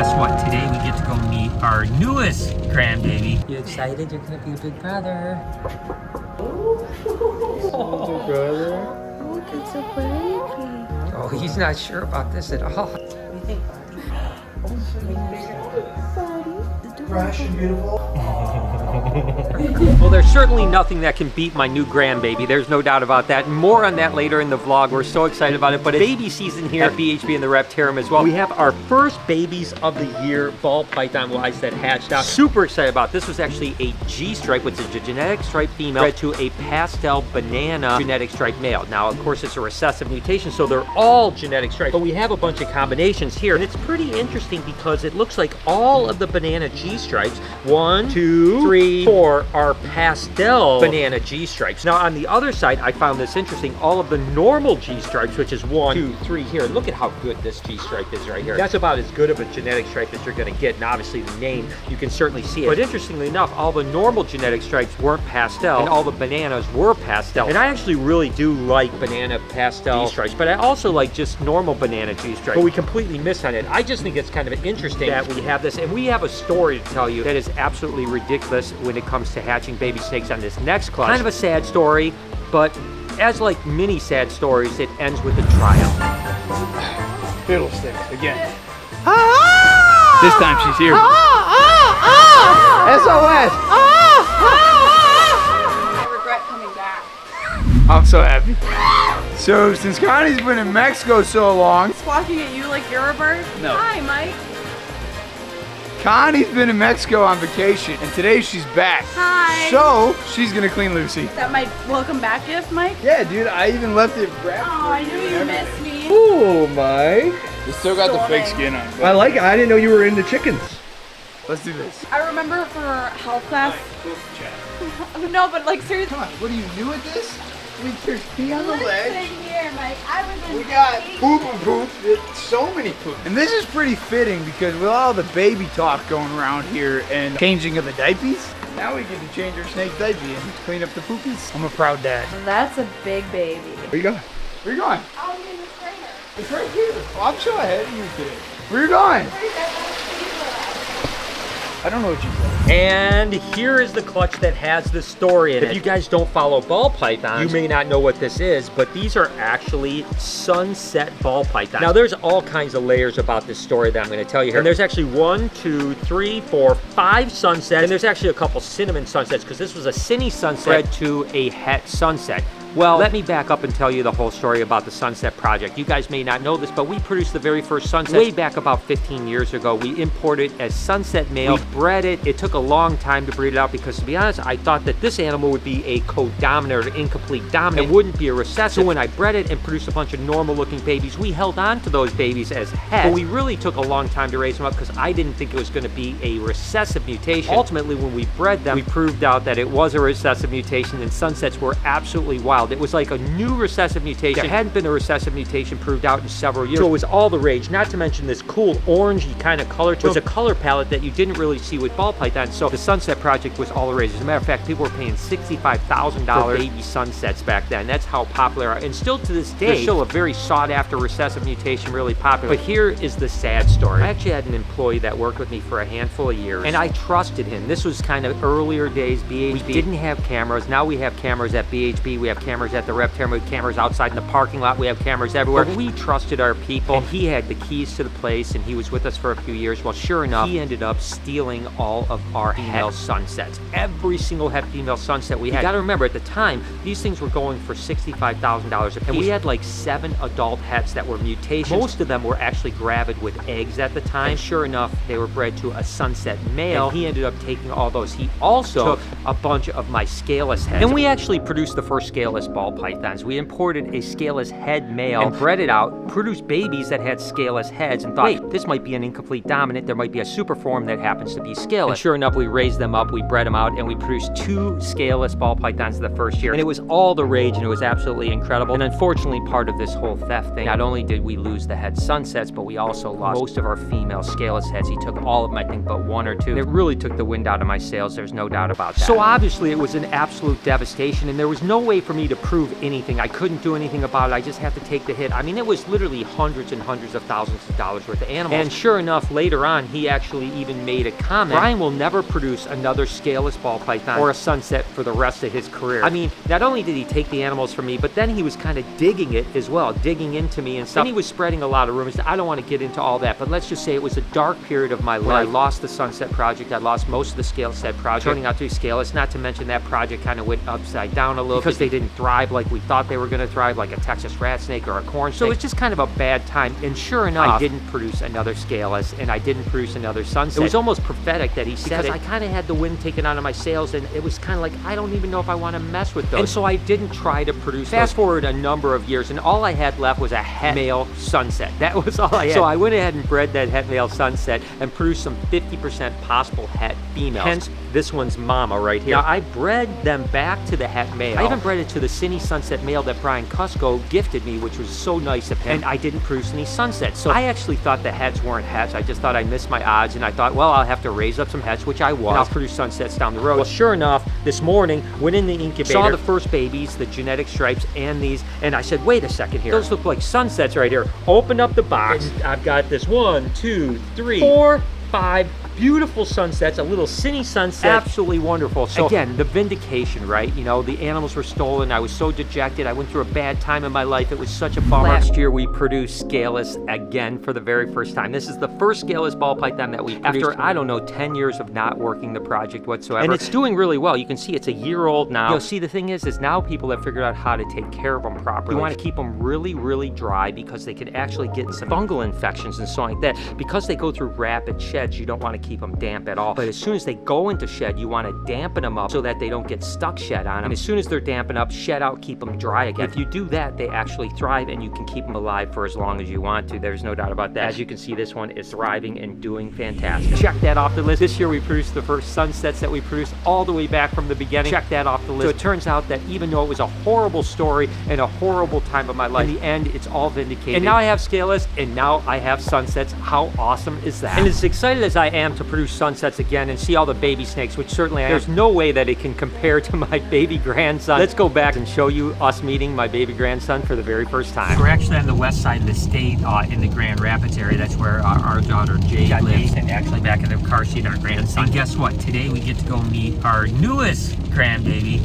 guess what? Today we get to go meet our newest grandbaby. You excited? You're gonna be a big brother. Oh, brother. Look, it's so pretty. Oh, he's not sure about this at all. What do you think? Fresh and beautiful. Well, there's certainly nothing that can beat my new grandbaby. There's no doubt about that. More on that later in the vlog. We're so excited about it. But it's baby season here at BHB and the Reptarium as well. We have our first babies of the year, ball python wise, that hatched out. Super excited about this. Was actually a G stripe, which is a genetic stripe female, bred to a pastel banana genetic stripe male. Now, of course, it's a recessive mutation, so they're all genetic stripes. But we have a bunch of combinations here. And it's pretty interesting because it looks like all of the banana G stripes, 1, 2, 3, 4, are pastel banana G stripes. Now on the other side, I found this interesting. All of the normal G stripes, which is 1, 2, 3 here. Look at how good this G stripe is right here. That's about as good of a genetic stripe as you're gonna get. And obviously the name, you can certainly see it. But interestingly enough, all the normal genetic stripes weren't pastel and all the bananas were pastel. And I actually really do like banana pastel G stripes, but I also like just normal banana G stripes. But we completely miss on it. I just think it's kind of interesting that we have this, and we have a story to tell you that is absolutely ridiculous when it comes to hatching baby snakes on this next clutch. Kind of a sad story, but as like many sad stories, it ends with a triumph. Fiddlesticks again. This time she's here. SOS! I regret coming back. I'm so happy. So since Connie's been in Mexico so long, Squawking at you like you're a bird? No. Hi, Mike. Connie's been in Mexico on vacation, and today she's back. Hi. So she's gonna clean Lucy. Is that my welcome back gift, Mike? Yeah, dude, I even left it wrapped. Oh, I knew you missed me. Oh, Mike. You still got the fake skin on. I like it. I didn't know you were into chickens. Let's do this. I remember for health class. No, but like seriously. Come on, what are you new at this? There's pee on the ledge. Listen here, Mike. I was in. We got poop and poop. So many poop. And this is pretty fitting because with all the baby talk going around here and changing of the diapers, now we get to change our snake's diaper and clean up the poopies. I'm a proud dad. That's a big baby. Where you going? Where you going? I'll be in the trainer. It's right here. Well, I'm so ahead of you today. Where you going? I don't know what you said. And here is the clutch that has the story in it. If you guys don't follow ball pythons, you may not know what this is, but these are actually sunset ball pythons. Now there's all kinds of layers about this story that I'm gonna tell you here. And there's actually 1, 2, 3, 4, 5 sunsets, and there's actually a couple cinnamon sunsets because this was a cine sunset bred to a het sunset. Well, let me back up and tell you the whole story about the Sunset Project. You guys may not know this, but we produced the very first sunset way back about 15 years ago. We imported it as sunset male, we bred it. It took a long time to breed it out because, to be honest, I thought that this animal would be a co-dominant or incomplete dominant. It wouldn't be a recessive. So when I bred it and produced a bunch of normal-looking babies, we held on to those babies as het. But we really took a long time to raise them up because I didn't think it was going to be a recessive mutation. Ultimately, when we bred them, we proved out that it was a recessive mutation, and sunsets were absolutely wild. It was like a new recessive mutation. There hadn't been a recessive mutation proved out in several years. So it was all the rage, not to mention this cool orangey kind of color to it. It was a color palette that you didn't really see with ball pythons. So the Sunset Project was all the rage. As a matter of fact, people were paying $65,000 for baby sunsets back then. That's how popular, and still to this day, there's still a very sought after recessive mutation, really popular. But here is the sad story. I actually had an employee that worked with me for a handful of years, and I trusted him. This was kind of earlier days, BHB. We didn't have cameras. Now we have cameras at BHB. We have cameras at the Reptarium, we have cameras outside in the parking lot, we have cameras everywhere. But we trusted our people, and he had the keys to the place, and he was with us for a few years. Well, sure enough, he ended up stealing all of our female sunsets. Every single het female sunset we had. You gotta remember, at the time, these things were going for $65,000 a piece. And we had like 7 adult hets that were mutations. Most of them were actually gravid with eggs at the time. And sure enough, they were bred to a sunset male, and he ended up taking all those. He also took a bunch of my scaleless heads. And we actually produced the first scaleless ball pythons. We imported a scaleless head male and bred it out, produced babies that had scaleless heads, and thought, wait, this might be an incomplete dominant. There might be a superform that happens to be scaleless. And sure enough, we raised them up, we bred them out, and we produced 2 scaleless ball pythons the first year. And it was all the rage, and it was absolutely incredible. And unfortunately, part of this whole theft thing, not only did we lose the head sunsets, but we also lost most of our female scaleless heads. He took all of them, I think, but 1 or 2. And it really took the wind out of my sails. There's no doubt about that. So obviously, it was an absolute devastation, and there was no way for me to to prove anything. I couldn't do anything about it. I just had to take the hit. I mean, it was literally hundreds and hundreds of thousands of dollars worth of animals. And sure enough, later on, he actually even made a comment. Brian will never produce another scaleless ball python or a sunset for the rest of his career. I mean, not only did he take the animals from me, but then he was kind of digging it as well, digging into me and stuff. And he was spreading a lot of rumors. I don't want to get into all that, but let's just say it was a dark period of my life. When I lost the sunset project, I lost most of the scaleset project, turning out to be scaleless. Not to mention that project kind of went upside down a little because they didn't thrive like we thought they were going to thrive, like a Texas rat snake or a corn snake. So it's just kind of a bad time. And sure enough, I didn't produce another scaleless and I didn't produce another sunset. It was almost prophetic that he said because I kind of had the wind taken out of my sails, and it was kind of like, I don't even know if I want to mess with those. And so I didn't try to produce those. Fast forward a number of years, and all I had left was a het male sunset. That was all I had. So I went ahead and bred that het male sunset and produced some 50% possible het females. Hence, this one's mama right here. Now, I bred them back to the het male. I even bred it to the Cine sunset male that Brian Cusco gifted me, which was so nice of him, and I didn't produce any sunsets. So I actually thought the hets weren't hets. I just thought I missed my odds, and I thought, well, I'll have to raise up some hets, which I was, and I'll produce sunsets down the road. Well, sure enough, this morning, went in the incubator, saw the first babies, the genetic stripes, and these, and I said, wait a second here. Those look like sunsets right here. Opened up the box, and I've got this 1, 2, 3, 4, 5 beautiful sunsets, a little Cine sunset, absolutely wonderful. So again, the vindication, right? You know, the animals were stolen. I was so dejected. I went through a bad time in my life. It was such a bummer. Last year, we produced scaleless again for the very first time. This is the first scaleless ball python that we produced after, I don't know, 10 years of not working the project whatsoever. And it's doing really well. You can see it's a year old now. You know, see, the thing is now people have figured out how to take care of them properly. You want to keep them really, really dry because they can actually get some fungal infections and so like that. Because they go through rapid sheds, you don't want to keep them damp at all. But as soon as they go into shed, you want to dampen them up so that they don't get stuck shed on them. And as soon as they're dampened up, shed out, keep them dry again. If you do that, they actually thrive and you can keep them alive for as long as you want to. There's no doubt about that. As you can see, this one is thriving and doing fantastic. Check that off the list. This year we produced the first sunsets that we produced all the way back from the beginning. Check that off the list. So it turns out that even though it was a horrible story and a horrible time of my life, in the end, it's all vindicated. And now I have scaleless and now I have sunsets. How awesome is that? And as excited as I am to produce sunsets again and see all the baby snakes, which certainly there's no way that it can compare to my baby grandson. Let's go back and show you us meeting my baby grandson for the very first time. We're actually on the west side of the state in the Grand Rapids area. That's where our daughter Jade lives, and actually back in the car seat our grandson. And guess what? Today we get to go meet our newest grandbaby.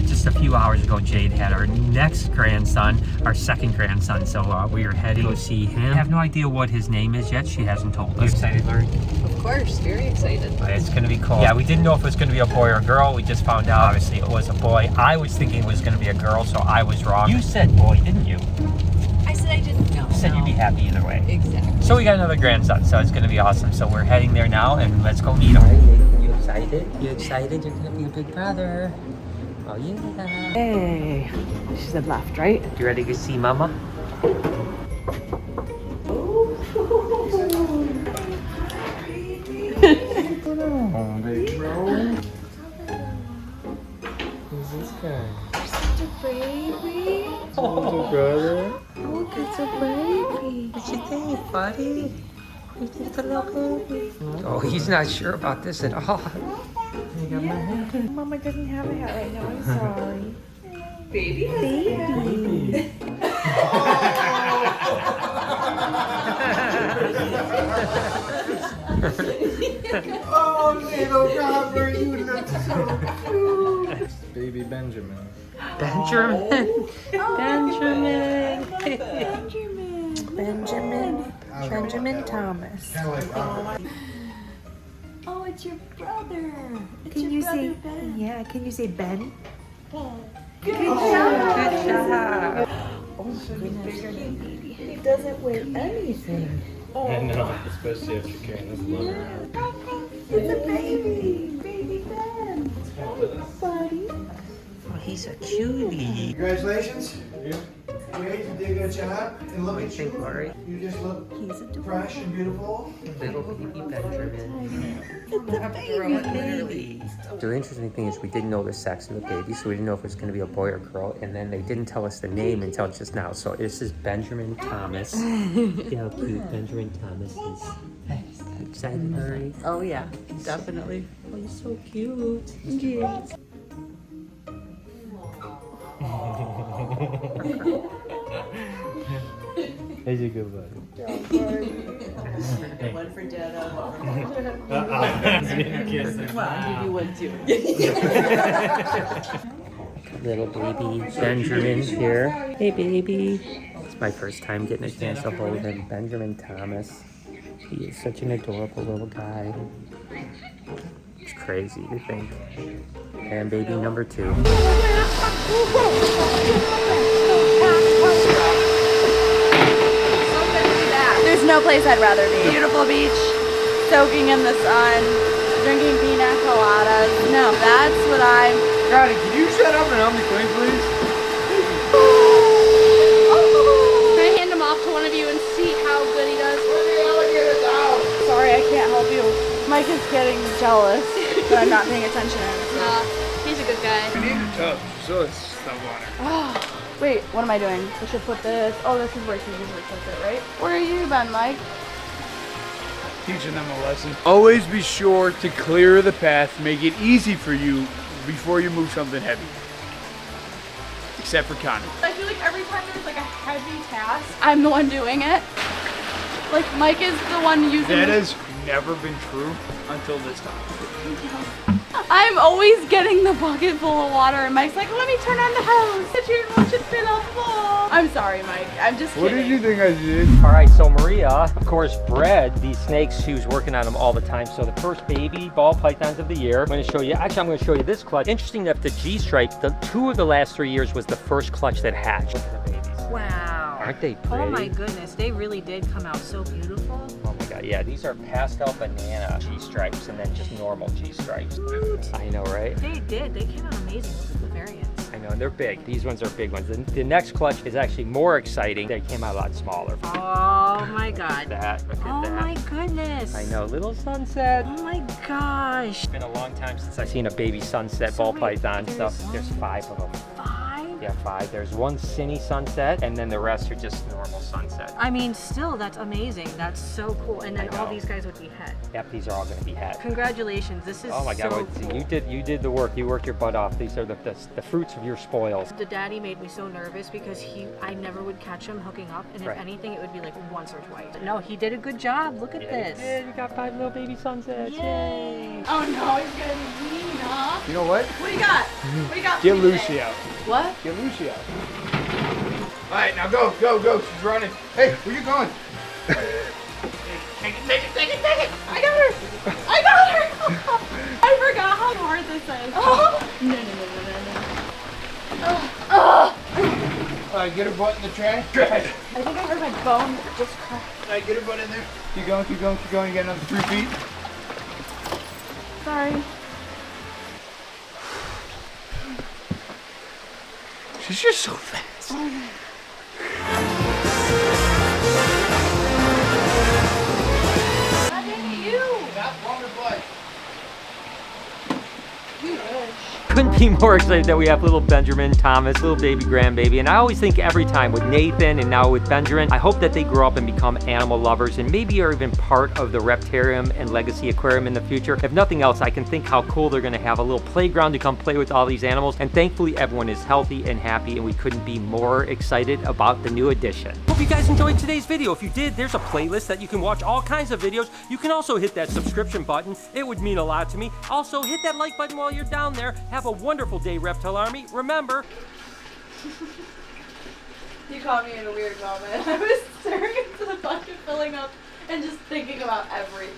Just a few hours ago, Jade had our next grandson, our second grandson. So we are heading to see him. I have no idea what his name is yet. She hasn't told us. Are you excited, Larry? Of course, very excited. It's going to be cool. Yeah, we didn't know if it was going to be a boy or a girl. We just found out, obviously, it was a boy. I was thinking it was going to be a girl, so I was wrong. You said boy, didn't you? I said I didn't know. You said you'd be happy either way. Exactly. So we got another grandson, so it's going to be awesome. So we're heading there now, and let's go meet him. Are you excited? You excited? You're going to be a big brother. Oh, yeah. Hey, she said left, right? You ready to see Mama? Oh, big bro. Who's this guy? Such a baby. Oh, brother. Look, it's a baby. What you think, buddy? You think the little baby? Oh, he's not sure about this at all. I got my hat. Mama doesn't have a hat right now. I'm sorry. Baby. Baby. Oh, little Robert, you look so cute. Baby Benjamin. Benjamin. Benjamin. Benjamin. Benjamin Thomas. Oh, it's your brother. Can you say Ben? Yeah, can you say Ben? Good job. Good job. Oh goodness. He doesn't weigh anything. I know, especially after carrying this load. It's a baby. Baby Ben. Buddy. Oh, he's a cutie. Congratulations. Great, you did a good job. And look at you. Larry? You just look He's adorable. fresh and beautiful. Little baby Benjamin. It's a baby. The interesting thing is we didn't know the sex of the baby, so we didn't know if it was going to be a boy or girl, and then they didn't tell us the name until just now. So this is Benjamin Thomas. See how cute Benjamin Thomas is. Excited, Larry? Oh yeah, definitely. Oh, he's so cute. Yes. He's a good buddy. One for Dada. I'll give you one too. Little baby Benjamin here. Hey baby. It's my first time getting a chance to hold him. Benjamin Thomas. He is such an adorable little guy. It's crazy to think. And baby number 2. There's no place I'd rather be. Beautiful beach, soaking in the sun, drinking pina coladas. No, that's what I'm... Connie, can you shut up and help me clean, please? Can I hand him off to one of you and see how good he does? Where the alligators out? Sorry, I can't help you. Mike is getting jealous that I'm not paying attention. He's a good guy. We need a tub, so it's the water. Oh, wait, what am I doing? I should put this. Oh, this is where she usually puts it, right? Where are you been, Mike? Teaching them a lesson. Always be sure to clear the path, make it easy for you before you move something heavy. Except for Connie. I feel like every time there's like a heavy task, I'm the one doing it. Like Mike is the one using That has never been true until this time. I'm always getting the bucket full of water and Mike's like, let me turn on the hose. Sit here and watch it fill up full. I'm sorry, Mike. I'm just kidding. What did you think I did? All right, so Maria, of course, bred these snakes. She was working on them all the time. So the first baby ball pythons of the year. I'm going to show you. Actually, I'm going to show you this clutch. Interesting enough, the G-stripe, the 2 of the last 3 years was the first clutch that hatched. Look at the babies. Wow. Aren't they pretty? Oh my goodness, they really did come out so beautiful. Oh my god, yeah, these are pastel banana G-stripes and then just normal G-stripes. I know, right? They did. They came out amazing with the variants. I know, and they're big. These ones are big ones. The next clutch is actually more exciting. They came out a lot smaller. Oh my god. Look at Oh that. my goodness. I know, little sunset. Oh my gosh. It's been a long time since I've seen a baby sunset ball python. So there's 5 of them. 5? Yeah, 5. There's one cine sunset, and then the rest are just normal sunset. I mean, still, that's amazing. That's so cool. And then I all know. these guys would be het. Yep, these are all going to be het. Congratulations. This is Oh my god, so what- cool. you did the work. You worked your butt off. These are the fruits of your spoils. The daddy made me so nervous because I never would catch him hooking up, and Right. if anything, it would be like once or twice. But no, he did a good job. Look at this. Yeah, you got 5 little baby sunsets. Yay! Oh no, he's gonna be mean, huh? You know what? What do you got? What do you got? Get for me Lucy today? out. What? Get Lucy out. All right, now go, go, go. She's running. Hey, where you going? Take it. I got her. I forgot how hard this is. Oh. No. All right, get her butt in the trash. Trash. I think I heard my bone just crack. All right, get her butt in there. Keep going. You get another 3 feet. Sorry. She's just so fast. I hate you. Not on her butt. You wish. Couldn't be more excited that we have little Benjamin Thomas, little baby grandbaby. And I always think every time with Nathan and now with Benjamin, I hope that they grow up and become animal lovers and maybe are even part of the Reptarium and Legacy Aquarium in the future. If nothing else, I can think how cool they're gonna have a little playground to come play with all these animals. And thankfully everyone is healthy and happy and we couldn't be more excited about the new addition. Hope you guys enjoyed today's video. If you did, there's a playlist that you can watch all kinds of videos. You can also hit that subscription button. It would mean a lot to me. Also hit that like button while you're down there. Have a wonderful day, Reptile Army. Remember, You caught me in a weird moment. I was staring into the bucket filling up and just thinking about everything.